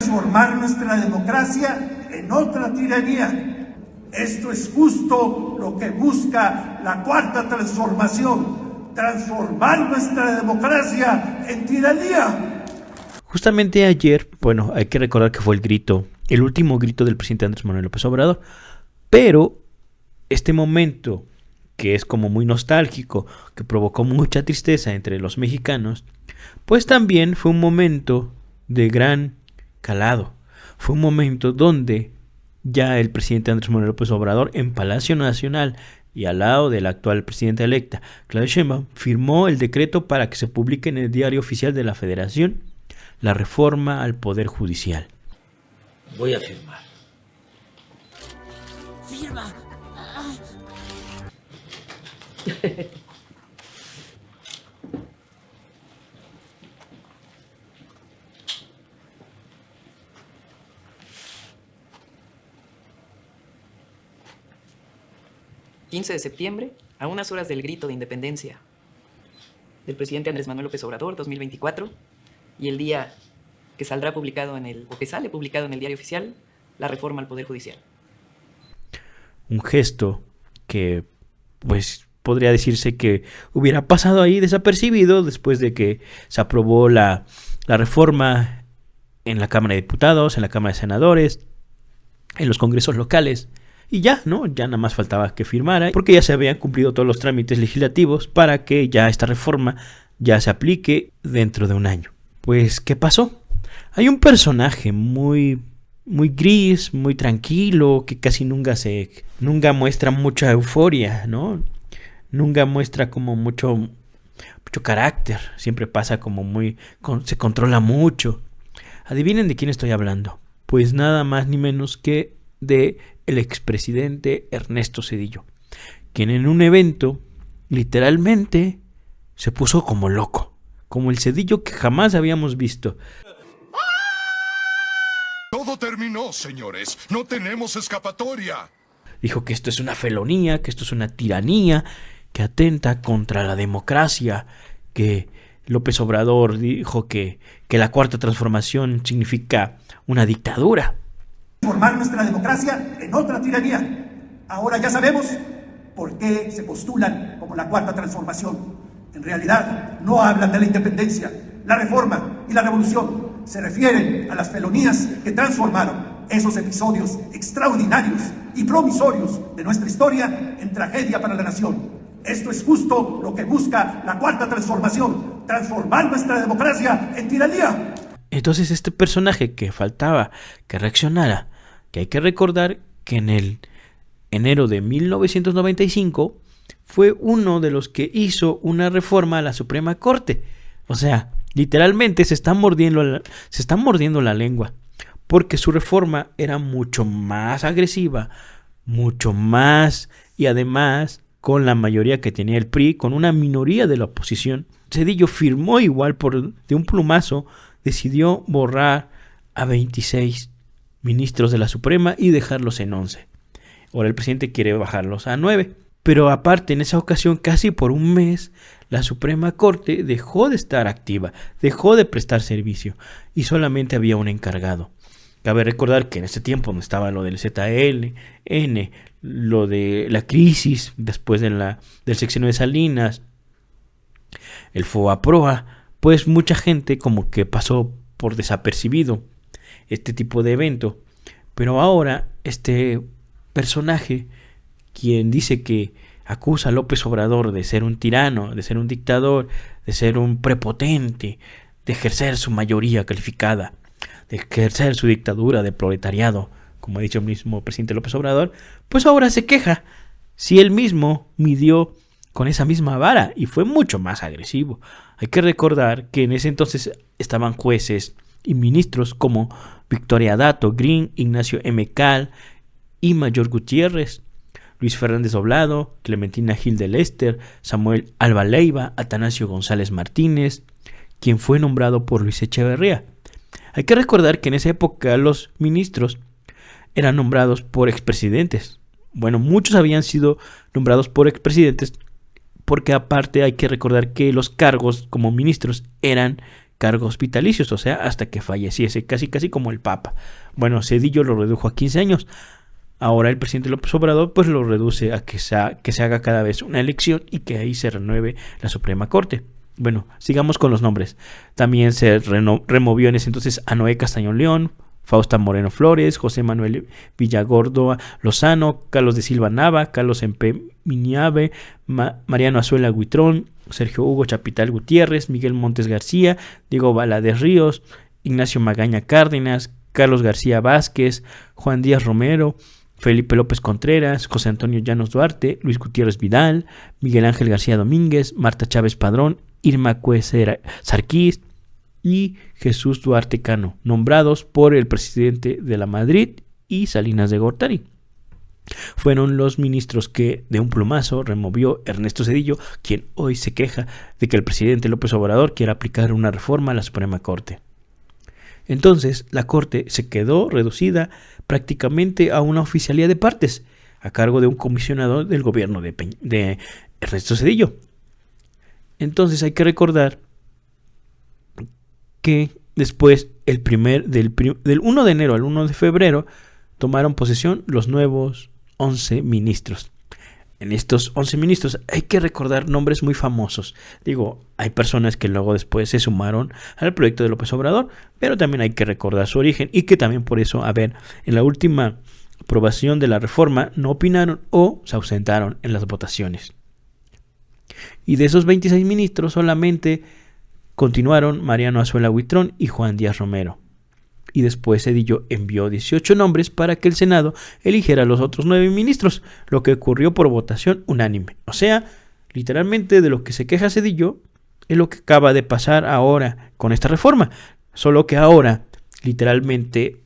transformar nuestra democracia en otra tiranía. Esto es justo lo que busca la cuarta transformación, transformar nuestra democracia en tiranía. Justamente ayer, bueno, hay que recordar que fue el último grito del presidente Andrés Manuel López Obrador, pero este momento, que es como muy nostálgico, que provocó mucha tristeza entre los mexicanos, pues también fue un momento de gran calado. Fue un momento donde ya el presidente Andrés Manuel López Obrador, en Palacio Nacional y al lado de la actual presidenta electa, Claudia Sheinbaum, firmó el decreto para que se publique en el Diario Oficial de la Federación la reforma al Poder Judicial. Voy a firmar. Firma. 15 de septiembre, a unas horas del grito de independencia del presidente Andrés Manuel López Obrador, 2024, y el día que sale publicado en el Diario Oficial, la reforma al Poder Judicial. Un gesto que, pues, podría decirse que hubiera pasado ahí desapercibido después de que se aprobó la reforma en la Cámara de Diputados, en la Cámara de Senadores, en los congresos locales. Y ya, ¿no? Ya nada más faltaba que firmara, porque ya se habían cumplido todos los trámites legislativos para que ya esta reforma ya se aplique dentro de un año. Pues, ¿qué pasó? Hay un personaje muy gris, muy tranquilo, que casi nunca muestra mucha euforia, ¿no? Nunca muestra como mucho carácter. Siempre pasa como se controla mucho. Adivinen de quién estoy hablando. Pues nada más ni menos que de el expresidente Ernesto Zedillo, quien en un evento literalmente se puso como loco, como el Zedillo que jamás habíamos visto. Todo terminó, señores. No tenemos escapatoria. Dijo que esto es una felonía, que esto es una tiranía, que atenta contra la democracia, que López Obrador dijo que la cuarta transformación significa una dictadura. Transformar nuestra democracia en otra tiranía. Ahora ya sabemos por qué se postulan como la cuarta transformación. En realidad no hablan de la independencia, la reforma y la revolución. Se refieren a las felonías que transformaron esos episodios extraordinarios y promisorios de nuestra historia en tragedia para la nación. Esto es justo lo que busca la cuarta transformación, transformar nuestra democracia en tiranía. Entonces este personaje que faltaba que reaccionara, que hay que recordar que en el enero de 1995 fue uno de los que hizo una reforma a la Suprema Corte. O sea, literalmente se está mordiendo la lengua, porque su reforma era mucho más agresiva, mucho más, y además con la mayoría que tenía el PRI, con una minoría de la oposición. Zedillo firmó igual de un plumazo, decidió borrar a 26 ministros de la Suprema y dejarlos en 11. Ahora el presidente quiere bajarlos a 9. Pero aparte, en esa ocasión, casi por un mes, la Suprema Corte dejó de estar activa, dejó de prestar servicio y solamente había un encargado. Cabe recordar que en ese tiempo no estaba lo del ZLN, lo de la crisis después del sexenio de Salinas, el FOBAPROA, pues mucha gente como que pasó por desapercibido este tipo de evento. Pero ahora este personaje, quien dice que acusa a López Obrador de ser un tirano, de ser un dictador, de ser un prepotente, de ejercer su mayoría calificada, de ejercer su dictadura de proletariado, como ha dicho el mismo presidente López Obrador, pues ahora se queja si él mismo midió con esa misma vara y fue mucho más agresivo. Hay que recordar que en ese entonces estaban jueces y ministros como Victoria Dato Green, Ignacio M. Cal y Mayor Gutiérrez, Luis Fernández Doblado, Clementina Gil de Lester, Samuel Alba Leiva, Atanasio González Martínez, quien fue nombrado por Luis Echeverría. Hay que recordar que en esa época los ministros eran nombrados por expresidentes. Bueno, muchos habían sido nombrados por expresidentes porque aparte hay que recordar que los cargos como ministros eran cargos vitalicios, o sea, hasta que falleciese, casi como el Papa. Bueno, Zedillo lo redujo a 15 años. Ahora el presidente López Obrador pues lo reduce a que se haga cada vez una elección y que ahí se renueve la Suprema Corte. Bueno, sigamos con los nombres. También se removió en ese entonces a Noé Castañón León, Fausta Moreno Flores, José Manuel Villagordo Lozano, Carlos de Silva Nava, Carlos Empe Miniave, Mariano Azuela Huitrón, Sergio Hugo Chapital Gutiérrez, Miguel Montes García, Diego Valadez Ríos, Ignacio Magaña Cárdenas, Carlos García Vázquez, Juan Díaz Romero, Felipe López Contreras, José Antonio Llanos Duarte, Luis Gutiérrez Vidal, Miguel Ángel García Domínguez, Marta Chávez Padrón, Irma Cuesera Sarquís y Jesús Duarte Cano, nombrados por el presidente de la Madrid y Salinas de Gortari. Fueron los ministros que de un plumazo removió Ernesto Zedillo, quien hoy se queja de que el presidente López Obrador quiera aplicar una reforma a la Suprema Corte. Entonces, la Corte se quedó reducida prácticamente a una oficialía de partes, a cargo de un comisionado del gobierno de Ernesto Zedillo. Entonces hay que recordar que después, del 1 de enero al 1 de febrero, tomaron posesión los nuevos 11 ministros. En estos 11 ministros hay que recordar nombres muy famosos. Digo, hay personas que luego después se sumaron al proyecto de López Obrador, pero también hay que recordar su origen y que también por eso, en la última aprobación de la reforma no opinaron o se ausentaron en las votaciones. Y de esos 26 ministros solamente continuaron Mariano Azuela Huitrón y Juan Díaz Romero. Y después Zedillo envió 18 nombres para que el Senado eligiera a los otros 9 ministros, lo que ocurrió por votación unánime. O sea, literalmente de lo que se queja Zedillo es lo que acaba de pasar ahora con esta reforma. Solo que ahora, literalmente,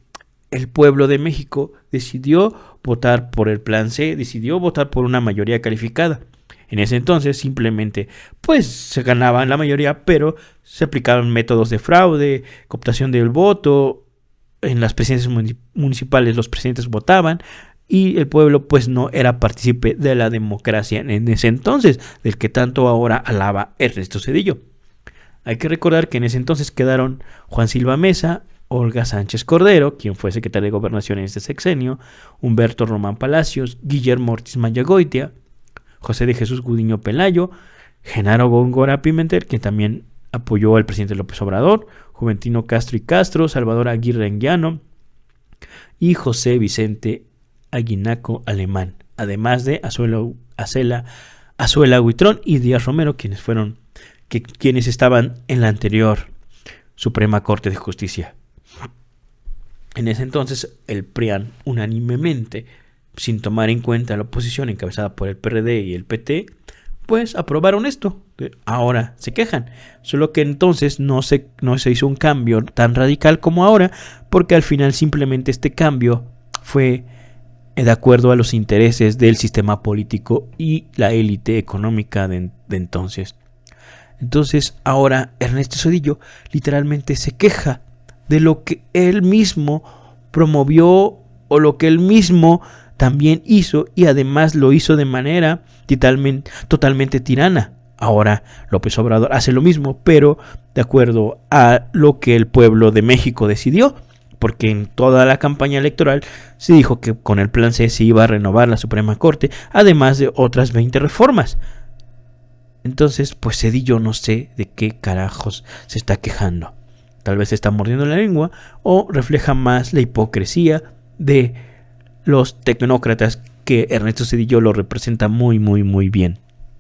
el pueblo de México decidió votar por el Plan C, decidió votar por una mayoría calificada. En ese entonces simplemente pues se ganaban la mayoría, pero se aplicaban métodos de fraude, cooptación del voto. En las presidencias municipales los presidentes votaban y el pueblo pues no era partícipe de la democracia en ese entonces, del que tanto ahora alaba Ernesto Zedillo. Hay que recordar que en ese entonces quedaron Juan Silva Mesa, Olga Sánchez Cordero, quien fue secretario de Gobernación en este sexenio, Humberto Román Palacios, Guillermo Ortiz Mayagoitia, José de Jesús Gudiño Pelayo, Genaro Góngora Pimentel, que también apoyó al presidente López Obrador, Juventino Castro y Castro, Salvador Aguirre Anguiano y José Vicente Aguinaco Alemán, además de Azuela Huitrón y Díaz Romero, quienes estaban en la anterior Suprema Corte de Justicia. En ese entonces el PRIAN unánimemente, sin tomar en cuenta la oposición encabezada por el PRD y el PT, pues aprobaron esto. Ahora se quejan, solo que entonces no se hizo un cambio tan radical como ahora, porque al final simplemente este cambio fue de acuerdo a los intereses del sistema político y la élite económica de entonces. Entonces ahora Ernesto Zedillo literalmente se queja de lo que él mismo promovió o lo que él mismo también hizo, y además lo hizo de manera totalmente tirana. Ahora López Obrador hace lo mismo, pero de acuerdo a lo que el pueblo de México decidió, porque en toda la campaña electoral se dijo que con el Plan C se iba a renovar la Suprema Corte, además de otras 20 reformas. Entonces, pues Zedillo no sé de qué carajos se está quejando. Tal vez se está mordiendo la lengua o refleja más la hipocresía de los tecnócratas que Ernesto Zedillo lo representa muy bien.